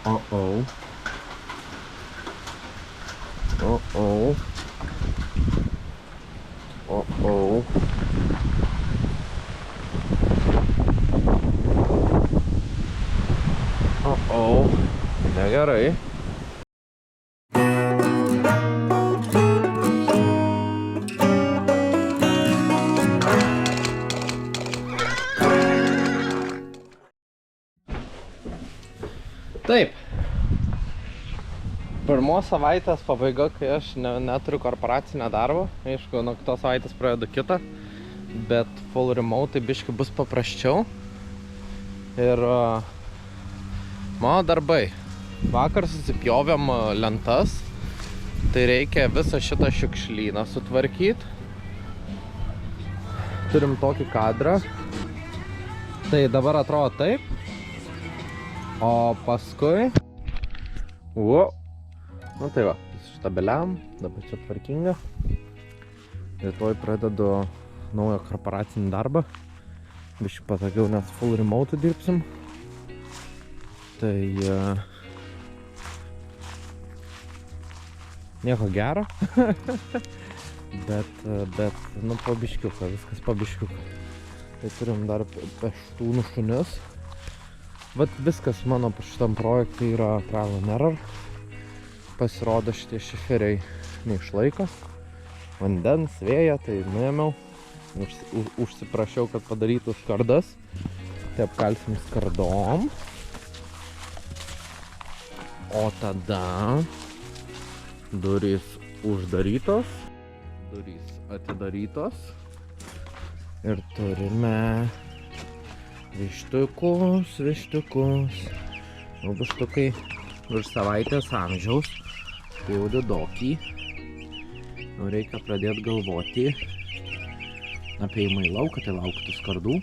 Uh-oh. Uh-oh. Uh-oh. Uh-oh. Negerai. Taip. Pirmos savaitės pabaiga, kai aš neturiu korporacinio darbo. Aišku, nuo kitos savaitės pradedu kitą. Bet full remote tai biškai bus paprasčiau. Ir mano darbai. Vakar susipjovėm lentas. Tai reikia visą šitą šiukšlyną sutvarkyti. Turim tokį kadrą. Tai dabar atrodo taip. O paskui... Nu tai va, štabeliam, dabar čia tvarkinga. Rytoj pradedu naują korporacinį darbą. Biškai patogiau, nes full remote dirbsim. Tai... nieko gero. bet, nu, po biškiuką, viskas po biškiuką. Tai turim dar peštūnų šunis. Vat viskas mano šitam projektui yra trial and error. Pasirodo šitie šiferiai neišlaiko. Vandens, vėją, tai nuėmiau. Užsiprašiau, kad padarytų skardas. Tai apkalsim skardom. O tada durys uždarytos. Durys atidarytos. Ir turime vištukus. Vištukai virš savaitės amžiaus. Tai jau didokį. Jau reikia pradėti galvoti apie įmą į lauką, tai laukti skardų.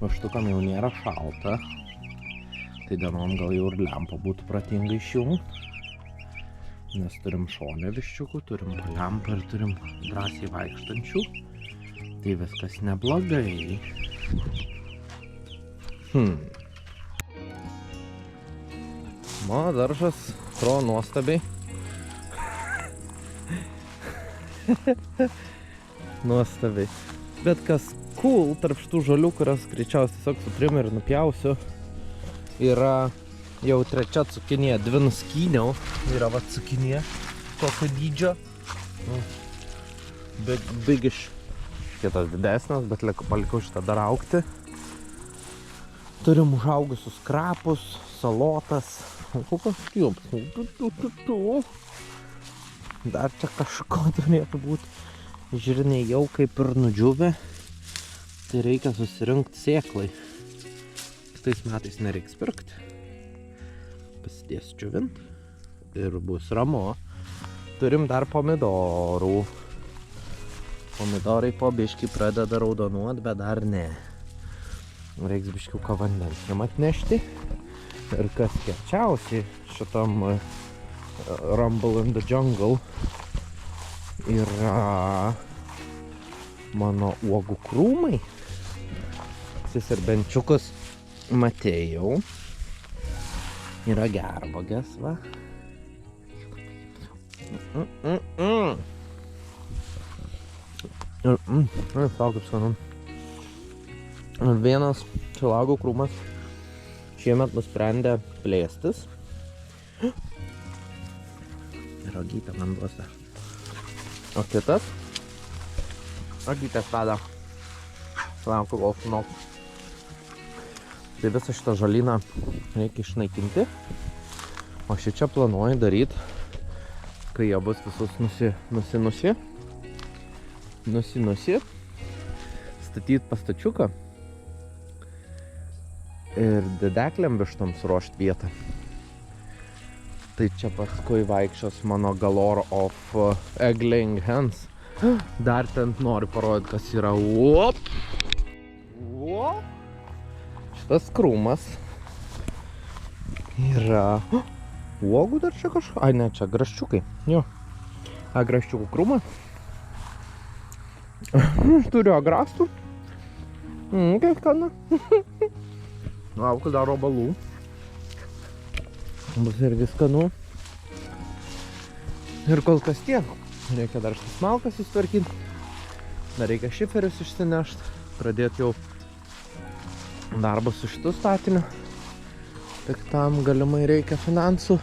Vištukam jau nėra šalta. Tai dienom gal jau ir lempą būtų pratinga išjungti. Nes turim šonę viščiukų, turim lempą ir turim drąsiai vaikštančių. Tai viskas neblogai. Mano daržas atrodo nuostabiai. Nuostabiai. Bet kas cool tarp šitų žolių, kurias greičiausiai tiesiog sutrimu ir nupjausiu, yra jau trečia cukinija. Dvi nuskyniau. Yra va cukinija tokio dydžio. Bigiš. Kitas didesnis, bet palikau šitą dar augti. Turim užaugusius krapus, salotas. Kokios kjūps. Dar čia kažko turėtų būti. Žirniai jau kaip ir nudžiūvę. Tai reikia susirinkti sėklai. Kitais metais nereiks pirkti. Pasidės džiuvint. Ir bus ramu. Turim dar pomidorų. Pomidorai po biškį pradeda raudonuot, bet dar ne. Reiks biškiuką vandens jam atnešti. Ir kas kečiausiai šitam Rumble in the Jungle yra mano uogų krūmai. Serbenčiukus matėjau. Yra gervuogės, va. Sau kaip skanu. Ir vienas šilauogų krūmas šiemet nusprendė plėstis. Ir ogytę man duose. O kitas? Ogytės veda. Laukiu kol sunok. Tai visą šitą žolyną reikia išnaikinti. O šičia planuoju daryti, kai jie bus visus nusi. Statyti pastačiuką. Ir dideklėm vištoms ruošti vietą. Tai čia paskui vaikščios mano Galore of Egg-laying hens. Dar ten noriu parodyti, kas yra. Šitas krūmas yra... Uogų dar čia kažką? Ai ne, čia graščiukai. Jo. Graščiukų krūmas. Turiu agrastų. Kaip skanu. Laukiu dar obalų. Bus irgi skanu. Ir kol kas tiek. Reikia dar šitas malkas susitvarkyti. Dar reikia šiferius išsinešti. Pradėti jau darbą su šitu statiniu. Tik tam galimai reikia finansų.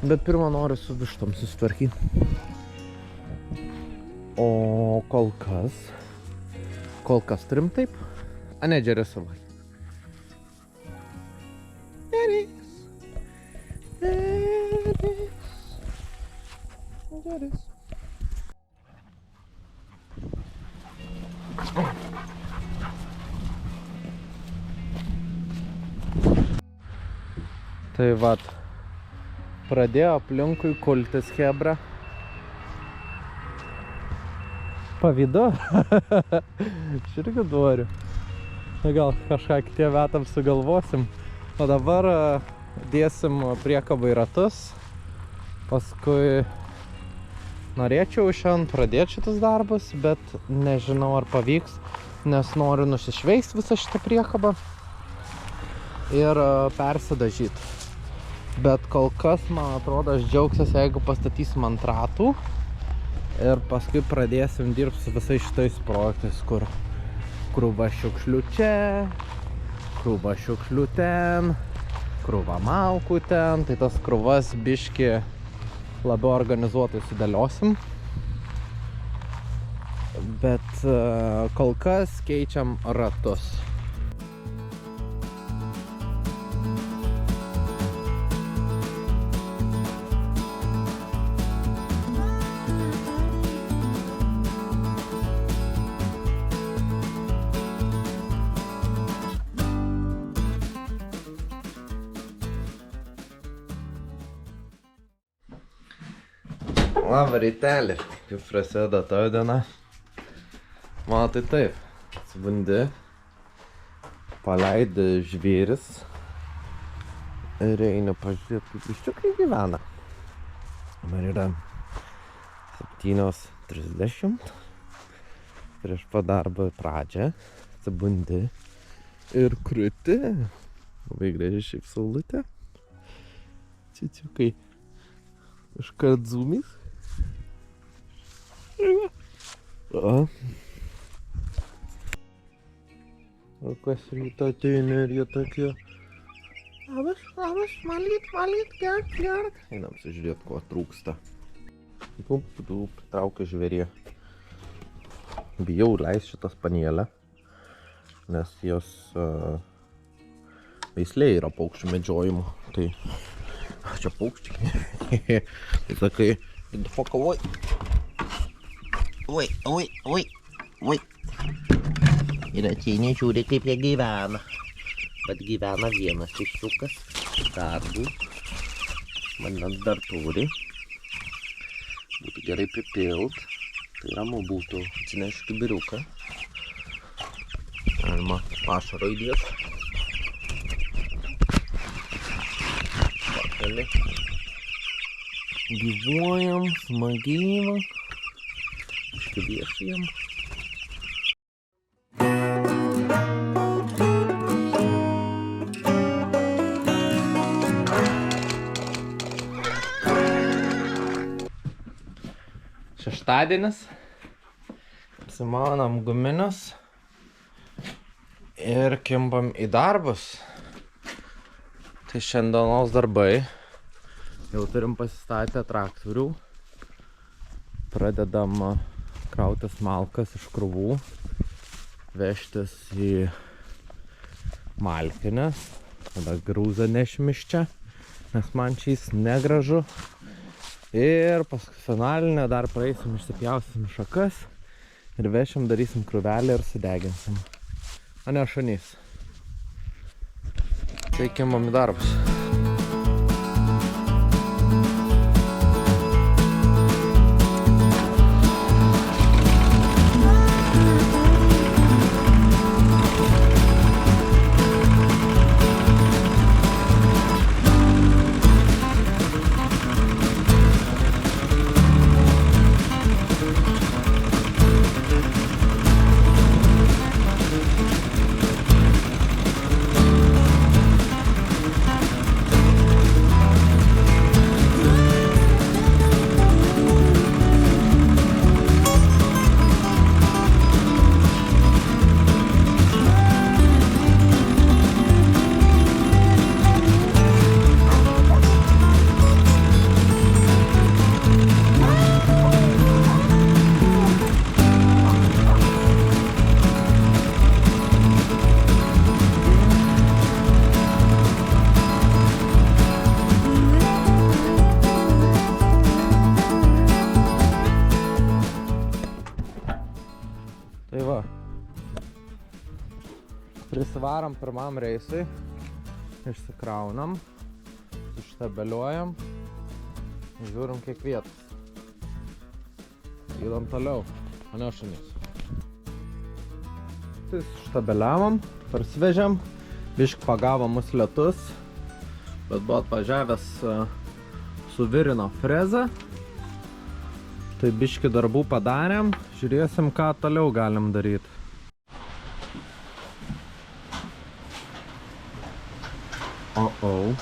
Bet pirmą noriu su vištom susitvarkyti. O kol kas turim taip. A ne, Džeris savai. Džeris. Tai vat, pradėjo aplinkui kultis chebra. Pavydu. Aš irgi duoriu. Gal kažką kitiem metam sugalvosim. O dabar dėsim priekabą į ratus. Paskui norėčiau šiandien pradėti šitus darbus, bet nežinau ar pavyks, nes noriu nusišveist visą šitą priekabą ir persidažyti. Bet kol kas, man atrodo, aš džiaugsiuosi, jeigu pastatysim ant ratų ir paskui pradėsim dirbti su visais šitais projektais, kur krūva šiukšlių čia, krūva šiukšlių ten, krūva malkų ten, tai tas krūvas biški labiau organizuotai sudėliosim. Bet kol kas keičiam ratus. Labą rytelį, kaip prasideda tavo diena. Man tai taip, atsibundi, paleidi žvėris ir eini pažiūrėti, kaip viščiukai gyvena. Man yra 7:30, prieš pat darbo pradžią, atsibundi ir krūti. Labai gražiai šiaip saulutė. Ciciukai iškart zoomis. O kas ryto ateina ir jie tokie: labas, valgyt, gert. Einam sužiūrėti, ko trūksta. Traukia žvėrė. Bijau leist šitą spanėlę, nes jos veislė yra paukščių medžiojimo. Tai čia paukščiai. Tai sakai, pakavoj. Oi. Ir ateini žiūri, kaip jie gyvena. Bet gyvena vienas viščiukas. Dar du. Vandens dar turi. Būtų gerai pripilt. Tai ramu būtų. Atsinešiu kibiriuką. Galima pašaro įdėti. Pakalį. Gyvuojam, smagiai. Viešajam. Šeštadienis. Apsimaunam guminius ir kimbam į darbus. Tai šiandienos darbai. Jau turim pasistatę traktorių. Pradedam krautis malkas iš krūvų, vežtis į malkines, tada grūzą nešim iš čia, nes man šiais negražu. Ir paskui finalinę dar praeisim, išsipjausim šakas ir vešim, darysim krūvelę ir sudeginsim. O ne šunys. Tai kimam į darbus. Prisivarom pirmam reisui, išsikraunam, suštabeliuojam, žiūrim kiek vietos. Judam toliau, ane šunys. Tai suštabeliavom, parsivežėm, bišk pagavo mus lietus, bet buvo atvažiavęs su virino freza. Tai biški darbų padarėm, žiūrėsim, ką toliau galim daryti. Uh-oh.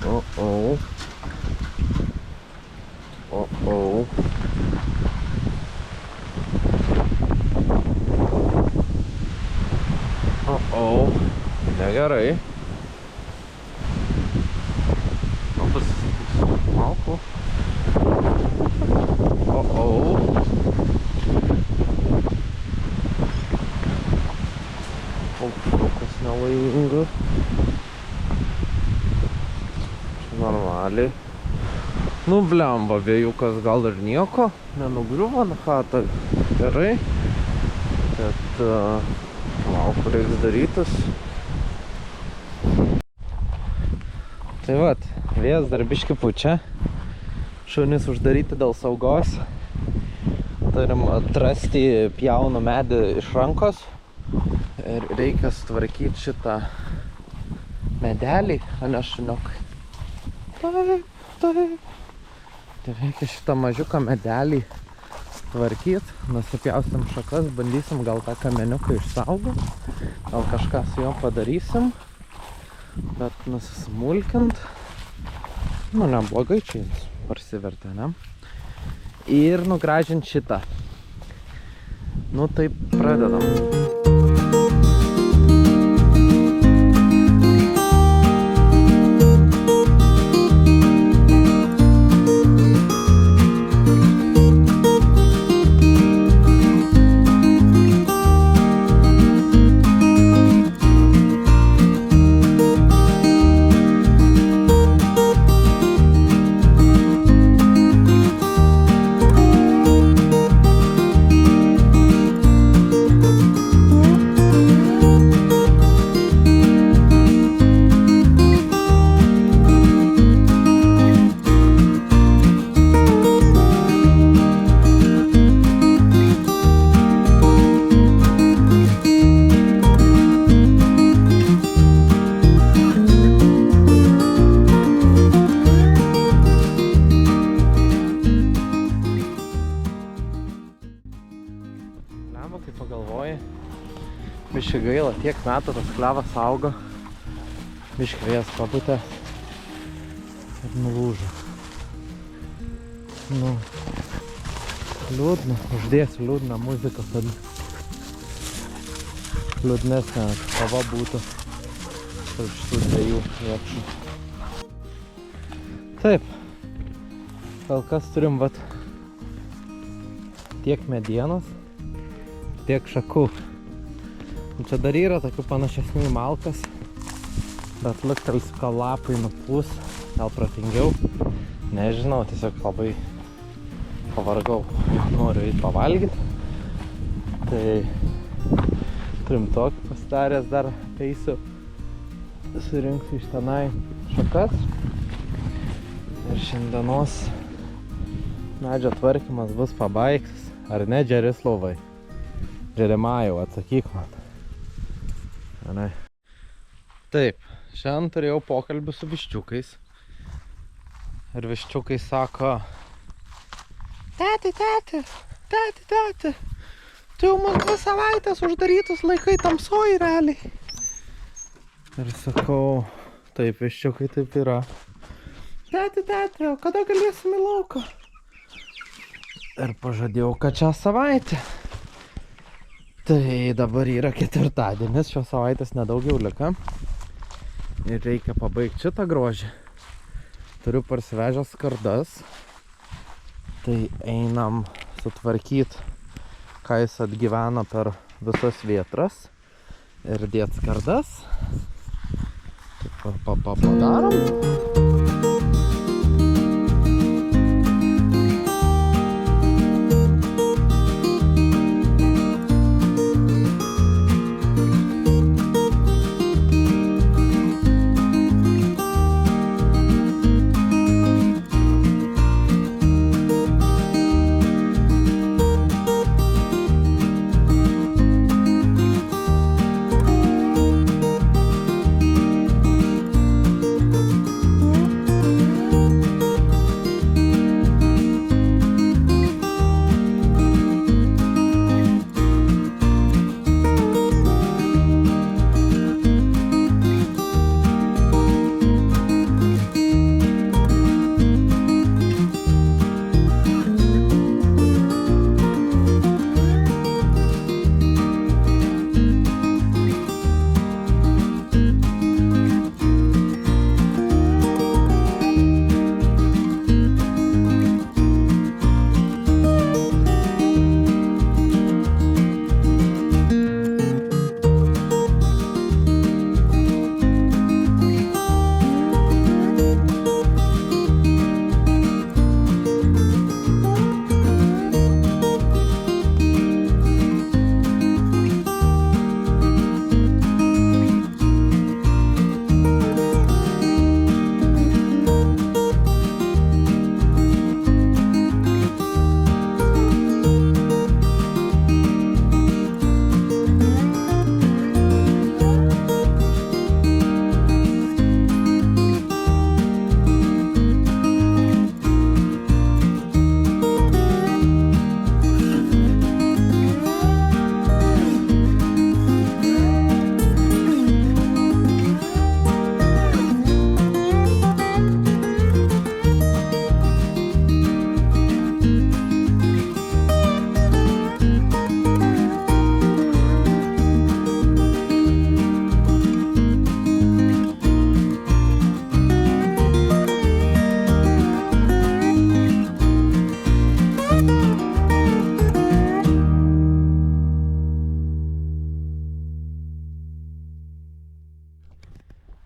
Uh-oh. Uh-oh. Uh-oh. Negerai. Malku. Uh-oh. Paukštukas nelaimingas. Normaliai. Nu, blemba, vėjukas gal ir nieko. Nenugriuvo, na ką, tai gerai. Bet, lauku reiks darytis. Tai vat, vėjas dar biški pučia. Šunys uždaryti dėl saugos. Turim atrasti pjaunų medį iš rankos. Ir reikia sutvarkyti šitą medelį, ane šuniukai. Taip. Tai reikia šitą mažiuką medelį tvarkyti. Nusipjausim šakas, bandysim gal tą kameniuką išsaugoti. Gal kažką su juo padarysim. Bet nusismulkint. Nu, neblogai čia jis parsivertė, ne? Ir nugražint šitą. Nu, taip pradedam. Biški gaila, tiek metų tas klevas augo. Biški vėjas papūtė ir nulūžo. Nu, liūdna, uždėsiu liūdną muziką, kad liūdnesnė kava būtų tarp šitų dviejų viekšų. Taip, kol kas turim vat tiek medienos, tiek šakų. Čia dar yra tokių panašesnių į malkas, bet luktelsiu, kol lapai nupūs, gal protingiau. Nežinau, tiesiog labai pavargau, noriu eiti pavalgyti. Tai turim tokį pasidaręs, dar eisiu, surinksiu iš tenai šakas. Ir šiandienos medžio tvarkymas bus pabaigtas. Ar ne, Džerislovai? Džeremajau, atsakyk man. Ne. Taip, šiandien turėjau pokalbį su viščiukais. Ir viščiukai sako: Tėti, tu jau mus 2 savaitės uždarytus laikai tamsoj realiai. Ir sakau: taip, viščiukai, taip yra. Tėti, o kada galėsim į lauką? Ir pažadėjau, kad šią savaitę. Tai dabar yra ketvirtadienis, šios savaitės nedaugiau lika. Ir reikia pabaigti šitą grožį. Turiu parsivežęs skardas. Tai einam sutvarkyti, ką jis atgyvena per visas vietras. Ir dėt skardas. Taip, padarom.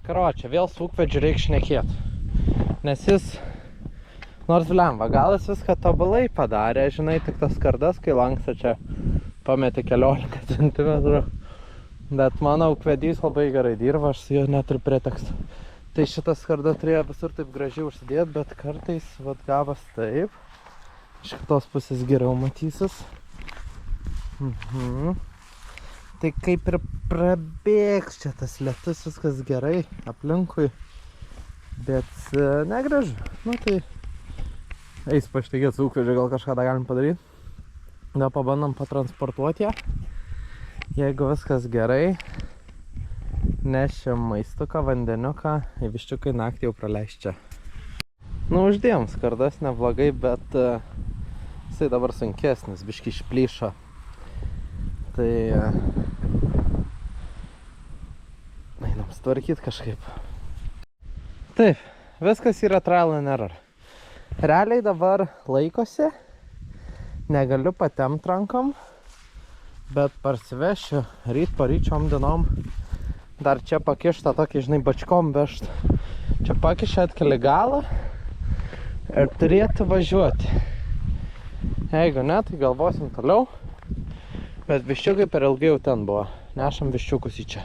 Karočią, vėl su ūkvedžiu reikia šnekėti. Nes jis, nors lemva, gal jis viską tobulai padarė, žinai, tik tas skardas, kai lanksta čia pametė 14 cm. Bet mano ūkvedys labai gerai dirba, aš su juo neturiu pretekstą. Tai šitas skarda turėjo visur taip gražiai užsidėti, bet kartais vat gavas taip. Iš kitos pusės geriau matysis. Tai kaip ir prabėgs čia tas lietus, viskas gerai aplinkui. Bet negražu. Nu tai eis paštekėt su ūkvedžiu, gal kažką dar galim padaryti. Gal pabandom patransportuoti ją. Jeigu viskas gerai, nešim maistuką, vandeniuką, į viščiukai naktį jau praleis čia. Nu, uždėjom skardas neblogai, bet jisai dabar sunkesnis, biškį išplyšo. Tai einam sutvarkyt kažkaip. Taip, viskas yra trial and error. Realiai dabar laikosi, negaliu patemt rankom, bet parsivešiu ryt paryčiom dienom. Dar čia pakištą tokį, žinai, bačkom vežt. Čia pakišę atkeli galą ir turėtų važiuoti. Jeigu ne, tai galvosim toliau. Bet viščiukai per ilgai jau ten buvo. Nešam viščiukus į čia.